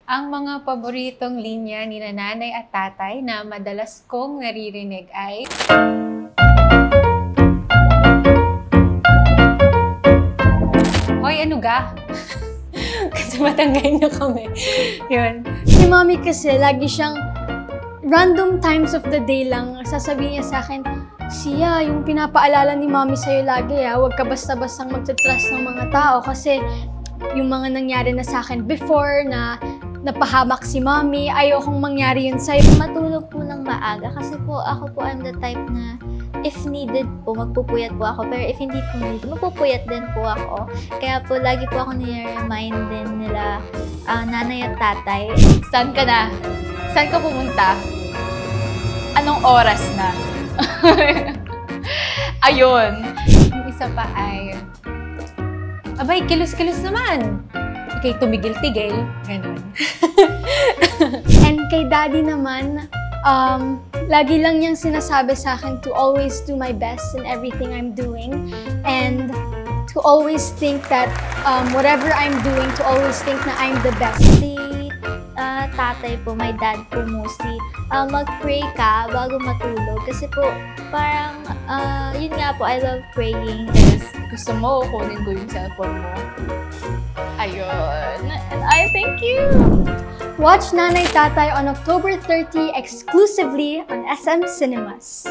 Ang mga paboritong linya ni nanay at tatay na madalas kong naririnig ay... Hoy, ano ga? Kasi matanggay na kami. Yun. Si Mommy kasi, lagi siyang random times of the day lang, sasabihin niya sa akin, Sia, yung pinapaalala ni Mommy sa'yo lagi, huwag ka basta-bastang magtatrust ng mga tao kasi yung mga nangyari na sa akin before na napahamak si Mommy, ayokong mangyari yun sa'yo. Matulog po ng maaga kasi po ako po I'm the type na if needed po, magpupuyat po ako. Pero if hindi po needed, magpupuyat din po ako. Kaya po, lagi po ako nire-remind din nila nanay at tatay. Saan ka na? Saan ka pumunta? Anong oras na? Ayun. Yung isa pa ay... Abay, kilos-kilos naman. Okay, tumigil-tigil. Ganun. And kay Daddy naman, lagi lang niyang sinasabi sa akin to always do my best in everything I'm doing. And to always think that whatever I'm doing, to always think na I'm the best. Si tatay po, my dad po mostly, mag-pray ka bago matulog. Kasi po, parang, yun nga po, I love praying. Gusto mo, kunin ko yung cellphone mo. Ayun. And I thank you. Watch Nanay Tatay on October 30 exclusively on SM Cinemas.